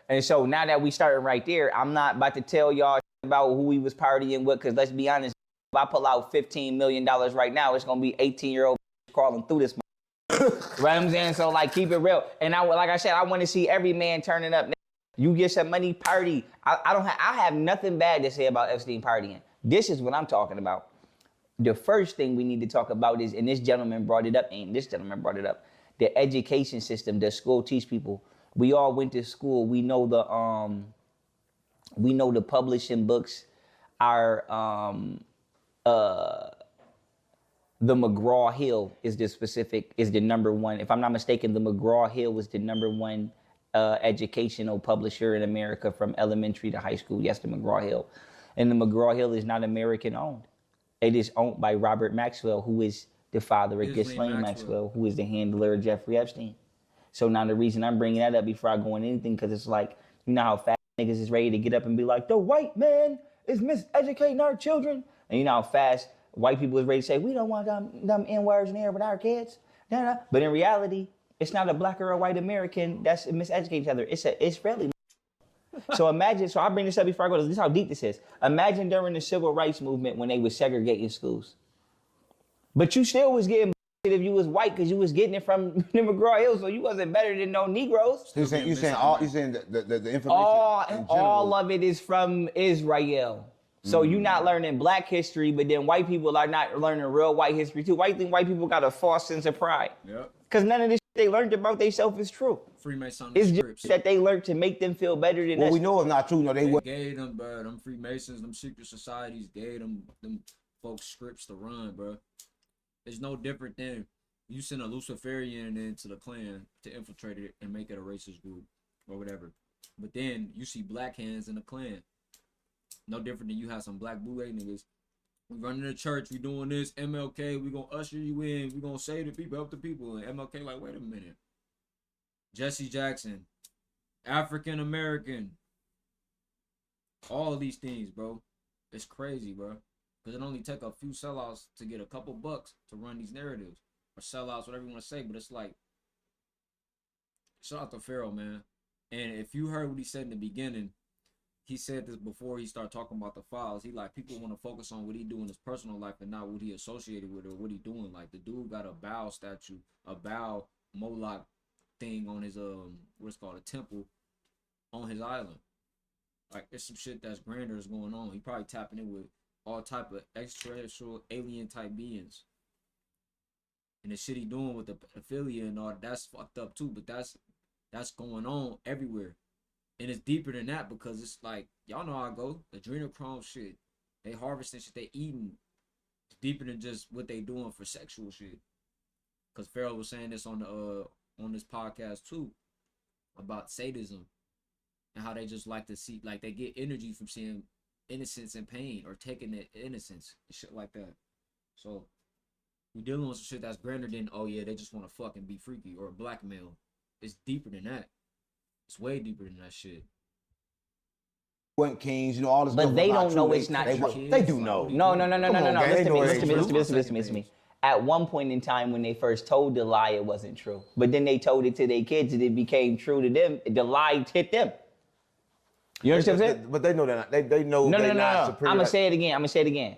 And so now that we starting right there, I'm not about to tell y'all about who we was partying with, because let's be honest, if I pull out $15 million right now, it's going to be 18-year-old crawling through this. Right, what I'm saying? So like, keep it real. And like I said, I want to see every man turning up. You get some money, party. I have nothing bad to say about Epstein partying. This is what I'm talking about. The first thing we need to talk about is, and this gentleman brought it up, the education system. The school teach people. We all went to school. We know the publishing books are the McGraw-Hill is the number one. If I'm not mistaken, the McGraw-Hill was the number one educational publisher in America from elementary to high school. Yes, the McGraw-Hill. And the McGraw-Hill is not American owned. It is owned by Robert Maxwell, who is the father of Ghislaine Maxwell, who is the handler of Jeffrey Epstein. So now the reason I'm bringing that up before I go on anything, because it's like, you know how fast niggas is ready to get up and be like, the white man is miseducating our children. And you know how fast white people is ready to say, we don't want them N-words in there with our kids. Nah. But in reality, it's not a black or a white American that's miseducating each other. It's Israeli. So imagine, so I'll bring this up before I go. This is how deep this is. Imagine during the civil rights movement when they was segregating schools. But you still was getting if you was white, because you was getting it from the McGraw-Hill, so you wasn't better than no Negroes. You saying the information all of it is from Israel. So you're not learning black history, but then white people are not learning real white history too. Why you think white people got a false sense of pride? Yep. Because none of this shit they learned about themselves is true. Freemasons. It's just that they learned to make them feel better than us. Well, we know it's not true. No, they gave them, bro. Them Freemasons, them secret societies gave them folks scripts to run, bro. It's no different than you send a Luciferian into the Klan to infiltrate it and make it a racist group or whatever. But then you see black hands in the Klan. No different than you have some black bootleg niggas. We running the church, we doing this, MLK, we gonna usher you in, we gonna save the people, help the people. And MLK like, wait a minute. Jesse Jackson, African American. All of these things, bro. It's crazy, bro. Because it only take a few sellouts to get a couple bucks to run these narratives. Or sellouts, whatever you want to say. But it's like, shout out to Pharaoh, man. And if you heard what he said in the beginning, he said this before he started talking about the files. He like, people want to focus on what he do in his personal life and not what he associated with or what he doing. Like, the dude got a Baal statue, a Baal Moloch thing on his, what's called a temple on his island. Like, there's some shit that's grander is going on. He probably tapping in with all type of extraterrestrial alien type beings. And the shit he doing with the pedophilia and all, that's fucked up too. But that's going on everywhere. And it's deeper than that, because it's like, y'all know how it go. Adrenochrome shit. They harvesting shit, they eating. It's deeper than just what they doing for sexual shit. Because Pharaoh was saying this on this podcast too, about sadism. And how they just like to see, like they get energy from seeing innocence and pain, or taking that innocence and shit like that. So we dealing with some shit that's grander than, oh yeah, they just want to fucking be freaky or blackmail. It's deeper than that. It's way deeper than that shit. Went kings, you know, all this. But they don't know it's not true. They do know. No. Listen to me. At one point in time when they first told the lie, it wasn't true. But then they told it to their kids and it became true to them. The lie hit them. You understand what I'm saying? But they know that. They know they're not superior. I'm going to say it again.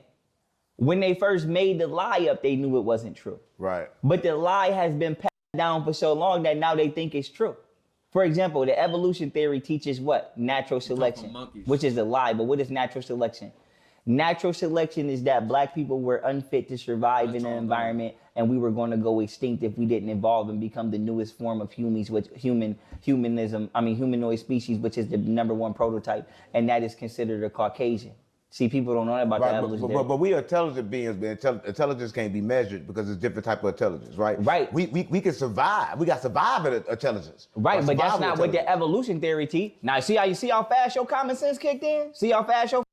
When they first made the lie up, they knew it wasn't true. Right. But the lie has been passed down for so long that now they think it's true. For example, the evolution theory teaches what? Natural selection, which is a lie. But what is natural selection? Natural selection is that black people were unfit to survive in an environment, and we were going to go extinct if we didn't evolve and become the newest form of humanoid species, which is the number one prototype, and that is considered a Caucasian. See, people don't know that about the evolution theory. But we are intelligent beings, man. Intelligence can't be measured because it's different type of intelligence, right? Right. We can survive. We got survival intelligence. Right, but that's not what the evolution theory teach. Now, see how fast your common sense kicked in? See how fast your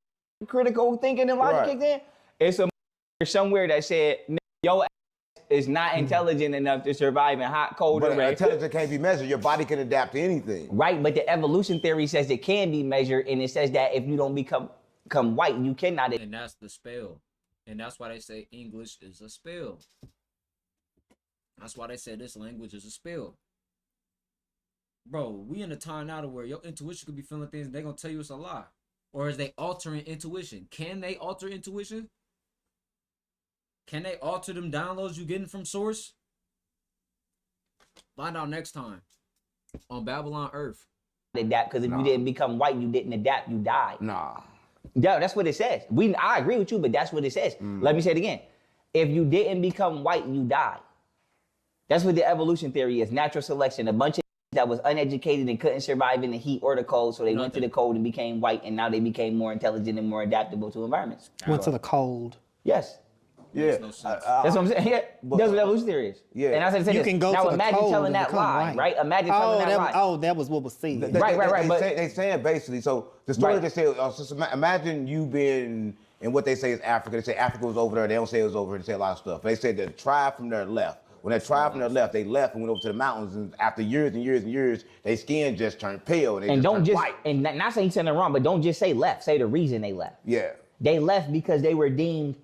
critical thinking and logic kicked in? It's a somewhere that said, your ass is not intelligent enough to survive in hot, cold, or red. Intelligence can't be measured. Your body can adapt to anything. Right, but the evolution theory says it can be measured, and it says that if you don't become white, you cannot. And that's the spell. And that's why they say English is a spell. That's why they say this language is a spell. bro, we in a time now to where your intuition could be feeling things and they gonna tell you it's a lie. Or is they altering intuition? Can they alter intuition? Can they alter them downloads you getting from source? Find out next time on Babylon Earth. Adapt, because if you didn't become white, you didn't adapt, you died. Nah. Yeah, that's what it says. I agree with you, but that's what it says. Let me say it again. If you didn't become white, you died. That's what the evolution theory is. Natural selection. A bunch of that was uneducated and couldn't survive in the heat or the cold, so they went to the cold and became white, and now they became more intelligent and more adaptable to environments. Went to the cold. Yes. Yeah. No sense. That's what I'm saying. Yeah, that's what evolution theory is. Yeah. And I said, You can go now to the imagine cold telling and that become lie, white. right? Imagine telling that lie. That was what was said. Right. They saying basically, so the story Right. they say, so imagine you been in what they say is Africa. They say Africa was over there. They don't say it was over here. They say a lot of stuff. They said the tribe from there left. When that tribe from there left, they left and went over to the mountains. And after years and years and years, their skin just turned pale. And they And just don't turned just, white. and not saying something wrong, but don't just say left. Say the reason they left. Yeah. They left because they were deemed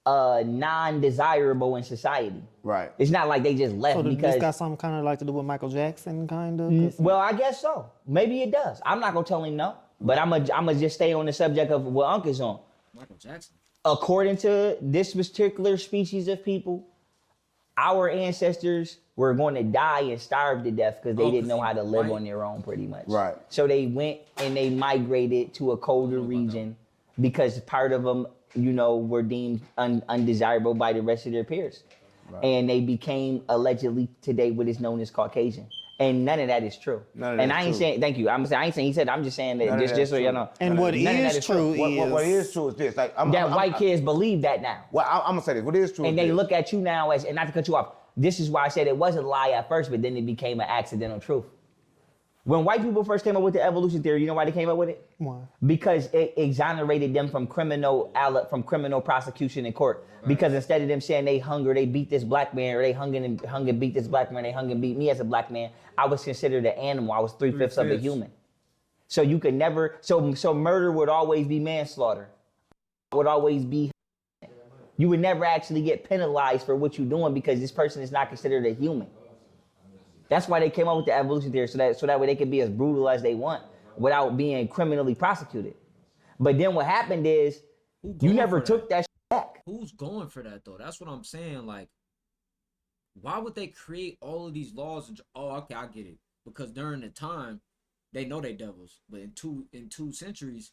non-desirable in society. Right. It's not like they just left So because. this got something kind of like to do with Michael Jackson, kind of? Well, I guess so. Maybe it does. I'm not gonna tell him no, but I'ma just stay on the subject of what Unc is on. Michael Jackson. According to this particular species of people, our ancestors were going to die and starve to death because they didn't know how to live on their own, pretty much. Right. So they went and they migrated to a colder region because part of them, were deemed undesirable by the rest of their peers. Right. And they became allegedly today what is known as Caucasian. And none of that is true. None of and that I is ain't true. saying, thank you. I ain't saying he said, I'm just saying that just so y'all know. And what None of that is true is... What is true is this. Like, White kids believe that now. Well, I'm gonna say this. What is true And is they this. look at you now as, and not to cut you off, this is why I said it wasn't a lie at first, but then it became an accidental truth. When white people first came up with the evolution theory, you know why they came up with it? Why? Because it exonerated them from criminal prosecution in court. Right. Because instead of them saying they beat this black man, or they hung and beat this black man, they hung and beat me as a black man, I was considered an animal. I was three-fifths of a human. So you could never, so murder would always be manslaughter. Would always be, you would never actually get penalized for what you're doing because this person is not considered a human. That's why they came up with the evolution theory, so that way they could be as brutal as they want without being criminally prosecuted. But then what happened is you never took that shit back. Who's going for that though? That's what I'm saying. Like, why would they create all of these laws? Okay, I get it. Because during the time, they know they devils. But in two centuries,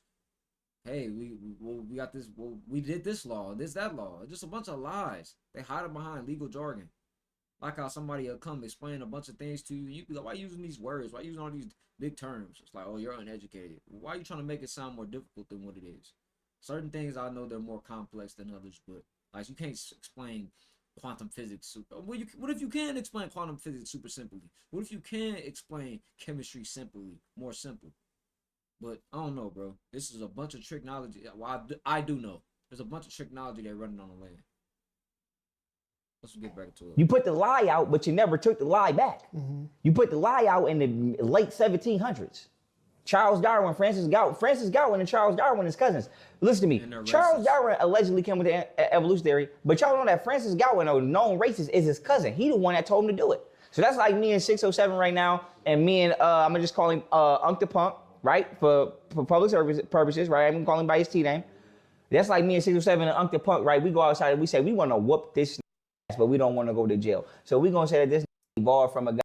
hey, we got this. Well, we did this law, that law. Just a bunch of lies. They hide it behind legal jargon. Like how somebody will come explain a bunch of things to you. You be like, why using these words? Why using all these big terms? It's like, oh, you're uneducated. Why are you trying to make it sound more difficult than what it is? Certain things I know they're more complex than others, but like you can't explain quantum physics. What if you can explain quantum physics super simply? What if you can explain chemistry simply, more simple? But I don't know, bro. This is a bunch of technology. Well, I do know. There's a bunch of technology they're running on the land. Let's get back to it. You put the lie out, but you never took the lie back. Mm-hmm. You put the lie out in the late 1700s. Charles Darwin, Francis Darwin and Charles Darwin is cousins. Listen to me. Charles Darwin allegedly came with the evolution theory, but y'all know that Francis Darwin, a known racist, is his cousin. He the one that told him to do it. So that's like me and 607 right now, and me and I'm gonna just call him Unc the Punk, right? For public service purposes, right? I'm gonna call him by his T name. That's like me and 607 and Unc the Punk, right? We go outside and we say we want to whoop this, but we don't want to go to jail. So we're gonna say that this evolved from a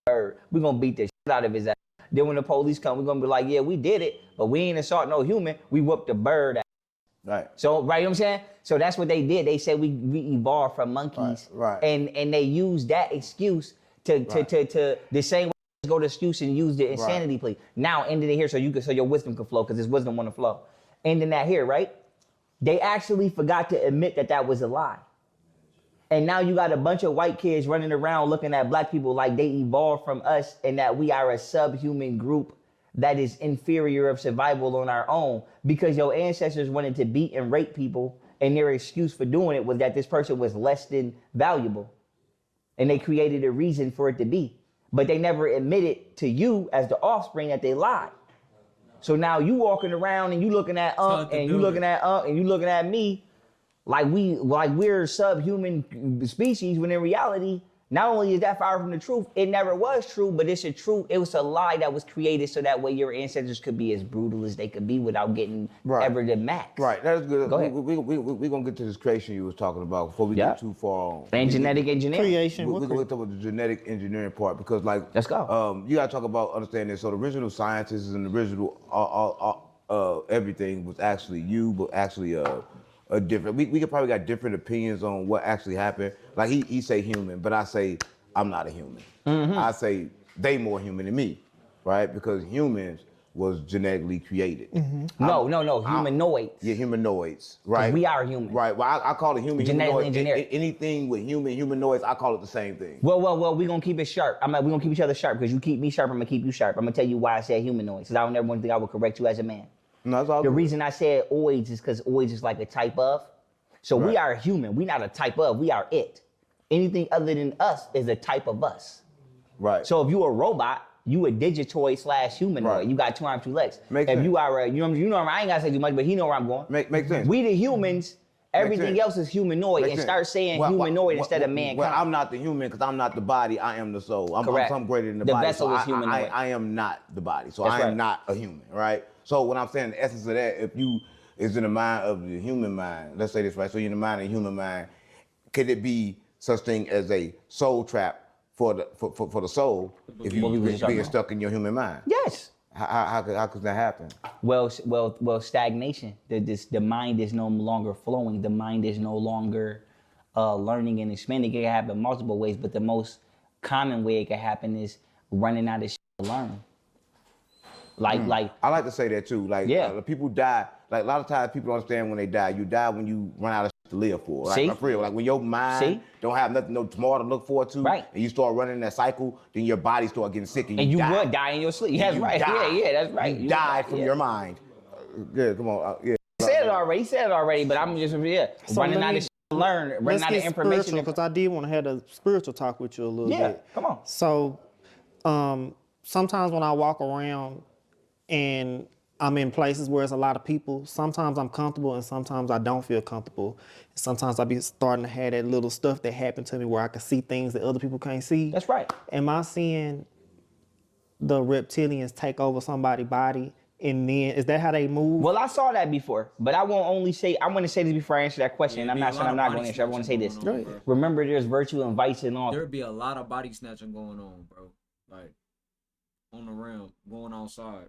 bird. We're gonna beat the shit out of his ass. Then when the police come, we're gonna be like, yeah, we did it, but we ain't assault no human. We whooped the bird. Right. So, right, you know what I'm saying? So that's what they did. They said we evolved from monkeys. Right. And they used that excuse to the same way go to excuse and use the insanity plea. Now ending it here so your wisdom can flow, because this wisdom want to flow. Ending that here, right? They actually forgot to admit that was a lie. And now you got a bunch of white kids running around looking at black people like they evolved from us and that we are a subhuman group that is inferior of survival on our own because your ancestors wanted to beat and rape people, and their excuse for doing it was that this person was less than valuable. And they created a reason for it to be. But they never admitted to you as the offspring that they lied. So now you walking around and you looking at Unc and you looking at Unc and you looking at me like we're subhuman species, when in reality Not only is that far from the truth, it never was true, but it's a truth. It was a lie that was created so that way your ancestors could be as brutal as they could be without getting ever the max. Right, that's good. Go ahead. We're going to get to this creation you was talking about before we get too far on. And genetic engineering. Creation. We're going to talk about the genetic engineering part because, like, let's go. You got to talk about understanding this. So the original scientists and the original everything was actually you, but actually a different. We could probably got different opinions on what actually happened. Like he say human, but I say I'm not a human. I say they more human than me, right? Because humans was genetically created. No, humanoids. Yeah, humanoids, right? We are human. Right. Well, I call it human. Genetically Humanoid. engineered. Anything with humanoids, I call it the same thing. Well, we're gonna keep it sharp. We're gonna keep each other sharp because you keep me sharp, I'm gonna keep you sharp. I'm gonna tell you why I said humanoids, because I don't ever want to think I would correct you as a man. No, that's all The good. reason I said oids is because oids is like a type of. So we are human. We're not a type of, we are it. Anything other than us is a type of us. Right. So if you a robot, you a digitoid / humanoid. Right. You got 2 arms, 2 legs. Makes if sense. you are, you know, I ain't gotta say too much, but he know where I'm going. Makes sense. We the humans, everything sense. else is humanoid, Makes and sense. start saying humanoid instead of mankind. Well, I'm not the human because I'm not the body. I am the soul. I'm Correct. something greater than the The body. vessel so is humanoid. I am not the body. So That's I am right. not a human, right? So what I'm saying, the essence of that, if you is in the mind of the human mind, let's say this right. So you're in the mind of the human mind, could it be such thing as a soul trap for the soul if you What we was just talking being about. stuck in your human mind? Yes. How could that happen? Well, stagnation. The mind is no longer flowing. The mind is no longer learning and expanding. It can happen multiple ways, but the most common way it can happen is running out of shit to learn. Like I like to say that too. Like people die. Like a lot of times people don't understand when they die. You die when you run out of shit to live for. Like, See? for real. Like when your mind don't have nothing, no tomorrow to look forward to, Right. and you start running that cycle, then your body start getting sick and and you die. would die in your sleep. That's You right. die. Yeah, that's right. You die from yeah. your mind. Yeah, come on. Yeah. He said it already, but I'm just So running let out me- of shit to learn, running Let's out of get information. spiritual, because I did want to have a spiritual talk with you a little Yeah, bit. come on. So, sometimes when I walk around and I'm in places where there's a lot of people, sometimes I'm comfortable and sometimes I don't feel comfortable. Sometimes I be starting to have that little stuff that happened to me where I can see things that other people can't see. That's right. Am I seeing the reptilians take over somebody's body, and then is that how they move? Well, I saw that before, but I won't only say. I want to say this before I answer that question. and I'm not saying I'm not going to answer. I want to say this. Going on, bro. Remember, there's virtue and vice and all. There'd be a lot of body snatching going on, bro. Like on the rim, going outside.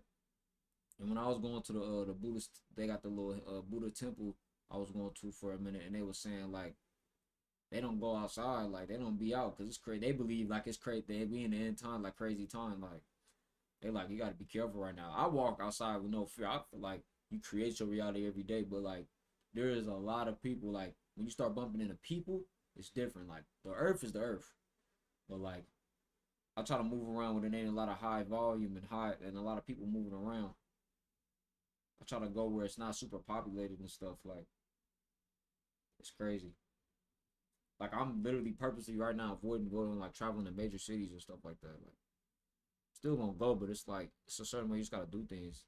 And when I was going to the Buddhist, they got the little Buddha temple I was going to for a minute, and they was saying like they don't go outside, like they don't be out because it's crazy. They believe like it's crazy. They be in the end time, like crazy time, like. They like, you got to be careful right now. I walk outside with no fear. I feel like you create your reality every day, but like there is a lot of people, like when you start bumping into people, it's different. Like the earth is the earth, but like I try to move around when there ain't a lot of high volume and a lot of people moving around. I try to go where it's not super populated and stuff. Like it's crazy. Like I'm literally purposely right now avoiding going like traveling to major cities and stuff like that. Like still gonna go, but it's like it's a certain way you just gotta do things.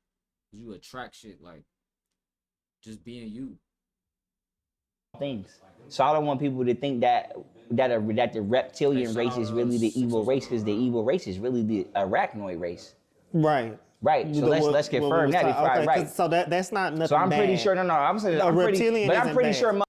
You attract shit like just being you. Things. So I don't want people to think that the reptilian race is really the evil race, because the evil race is really the arachnoid race. Right. Right. So let's confirm that before I right. So that's not nothing. So I'm pretty bad. sure I'm saying I'm pretty sure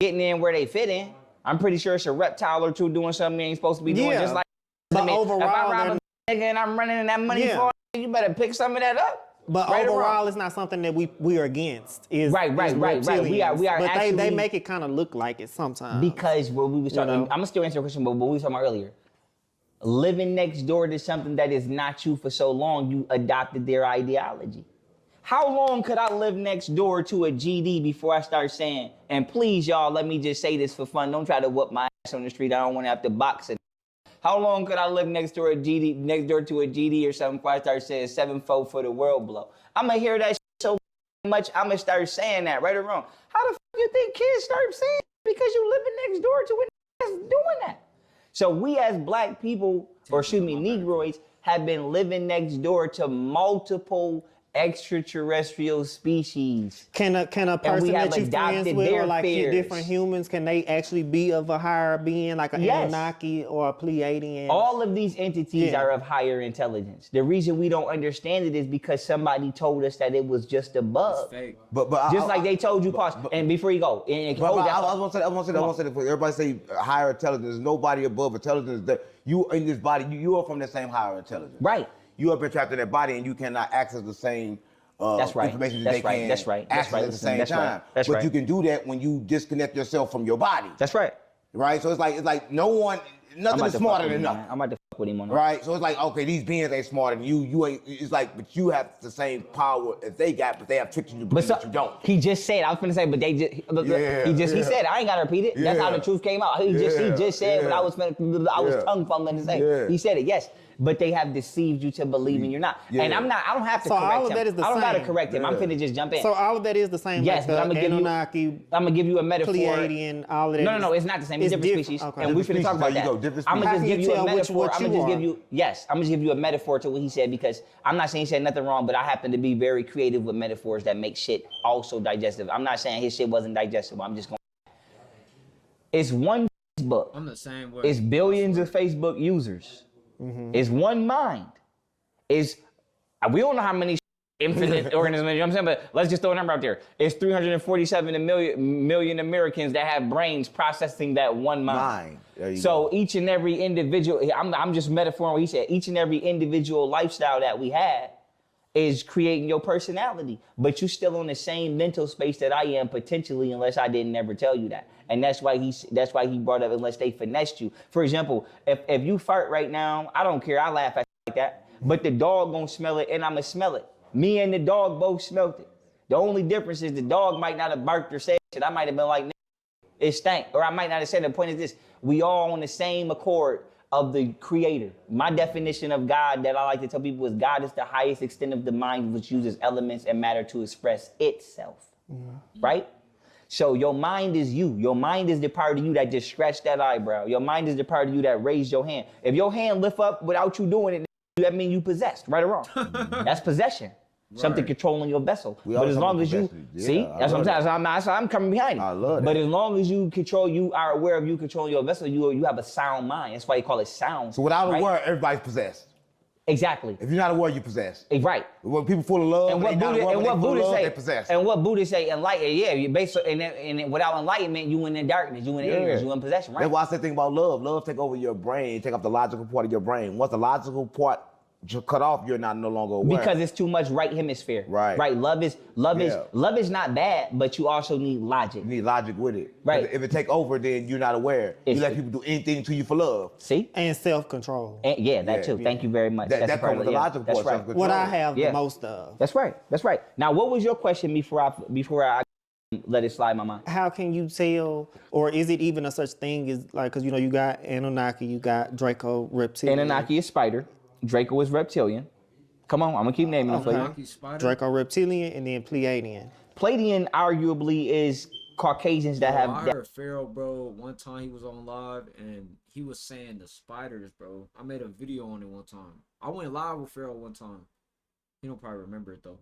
getting in where they fit in. I'm pretty sure it's a reptile or two doing something they ain't supposed to be doing. Yeah. Just like But if overall, I rob a nigga and I'm running in that money for it, you better pick some of that up. But right overall, it's not something that we are against. Right. We are But actually, they make it kind of look like it sometimes. Because what we was talking, I'm gonna still answer your question, but what we were talking about earlier, living next door to something that is not you for so long, you adopted their ideology. How long could I live next door to a GD before I start saying, and please y'all, let me just say this for fun, don't try to whoop my ass on the street, I don't want to have to box it. How long could I live next door to a GD or something before I start saying 7-4 for the world blow? I'm gonna hear that so much, I'm gonna start saying that, right or wrong. How the fuck you think kids start saying it? Because you living next door to it that's doing that. So we as black people, or excuse me, Negroids, have been living next door to multiple extraterrestrial species. Can a person have that you friends adopted with, their or like fears. different humans, can they actually be of a higher being, like an Yes. Anunnaki or a Pleiadian? All of these entities Yeah. are of higher intelligence. The reason we don't understand it is because somebody told us that it was just a bug. It's fake. But Just like they told you, pause. And before you go, I want to say that everybody say higher intelligence. There's nobody above intelligence. That you in this body, you are from the same higher intelligence. Right. You have been trapped in that body, and you cannot access the same That's right. information That's that right. they can That's right. That's access right. at the same That's right. time. That's but right. you can do that when you disconnect yourself from your body. That's right. Right. So it's like no one, nothing is smarter than nothing. I'm about to fuck with him on that. Right, so it's like, okay, these beings ain't smarter than you. You ain't. It's like, but you have the same power as they got, but they have tricked you to But believe so, that you don't. he just said, I was finna say, but they just, he said, I ain't gotta repeat it. That's how the truth came out. He just said what I was tongue fumbling to say. Yeah. He said it, yes. But they have deceived you to believing you're not. Yeah. And I don't have to So correct all of him. that is the I don't gotta same. correct him. I'm finna just jump in. So all of that is the same. Yes, like but I'm the Anunnaki, gonna give you a metaphor. Pleiadian, all of that. No, it's not the same. It's different species. Okay. And we're finna talk about There you that. go, different I'm species. gonna How just can give you you a tell metaphor. what I'm you gonna just are? give you, yes, I'm gonna give you a metaphor to what he said, because I'm not saying he said nothing wrong, but I happen to be very creative with metaphors that make shit also digestive. I'm not saying his shit wasn't digestible. I'm just going. It's one Facebook. I'm the same way. It's billions of Facebook users. It's one mind. We don't know how many infinite organisms, you know what I'm saying? But let's just throw a number out there. It's 347 million Americans that have brains processing that one mind. There you So go. each and every individual, I'm just metaphoring what he said, each and every individual lifestyle that we have is creating your personality. But you're still on the same mental space that I am potentially, unless I didn't ever tell you that. And that's why he brought up unless they finessed you. For example, if you fart right now, I don't care, I laugh at like that. But the dog gonna smell it and I'ma smell it. Me and the dog both smelled it. The only difference is the dog might not have barked or said shit. I might have been like, it stank. Or I might not have said it. The point is this, we all on the same accord of the creator. My definition of God that I like to tell people is God is the highest extent of the mind which uses elements and matter to express itself. Right? So your mind is you. Your mind is the part of you that just scratched that eyebrow. Your mind is the part of you that raised your hand. If your hand lift up without you doing it, that means you possessed, right or wrong. That's possession. Something controlling your vessel. We all But as long as you, possession. Yeah, see, I that's what I'm love saying. So I'm coming behind it. I love But that. as long as you are aware of you controlling your vessel, you have a sound mind. That's why you call it sound. So without right? a word, everybody's possessed. Exactly. If you're not aware, you're possessed. Right. When people full of love, And what they not Buddha, aware, and when what they full of Buddha love, say, they possessed. and what Buddha say, enlighten, yeah, you basically, and without enlightenment, you in the darkness, you in the ignorance, you in possession, right? That's why I said thing about love. Love take over your brain, take up the logical part of your brain. Once the logical part cut off, you're not no longer aware. Because it's too much right hemisphere. Right. Right. Love is not bad, but you also need logic. You need logic with it. Right. If it take over, then you're not aware. You It's- let people do anything to you for love. See? and self-control. And yeah, that Yeah. too. Thank you very much. That That's a part comes with of the it. logical That's part. right. self-control. What I have Yeah. the most of. That's right. That's right. Now, what was your question before I let it slide my mind? How can you tell, or is it even a such thing as like, because you got Anunnaki, you got Draco reptilian. Anunnaki is spider. Draco is reptilian. Come on, I'm gonna keep naming them for you. Rocky Spider. Draco reptilian, and then Pleiadian. Pleiadian arguably is Caucasians that Bro, have. I heard Pharaoh, bro. One time he was on live and he was saying the spiders, bro. I made a video on it one time. I went live with Pharaoh one time. He don't probably remember it though.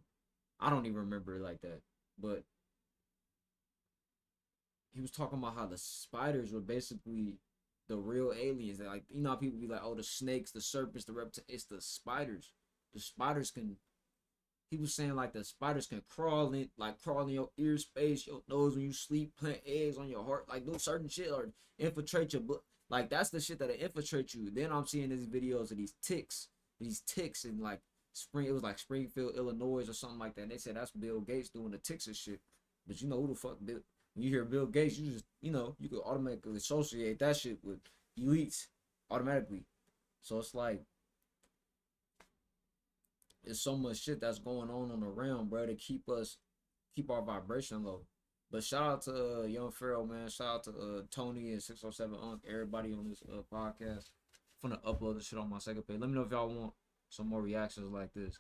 I don't even remember it like that. But he was talking about how the spiders were basically the real aliens. That, like, you know how people be like, oh, the snakes, the serpents, the reptiles. It's the spiders. The spiders can. He was saying like the spiders can crawl in your ear space, your nose when you sleep, plant eggs on your heart, like do certain shit or infiltrate your blood. Like that's the shit that infiltrate you. Then I'm seeing these videos of these ticks in like it was like Springfield, Illinois or something like that. And they said that's Bill Gates doing the ticks and shit. But you know who the fuck Bill? When you hear Bill Gates, you just you could automatically associate that shit with elites automatically. So it's like. There's so much shit that's going on the realm, bro, to keep our vibration low. But shout out to Young Pharaoh, man. Shout out to Tony and 607 Unc, everybody on this podcast. I'm gonna upload this shit on my second page. Let me know if y'all want some more reactions like this.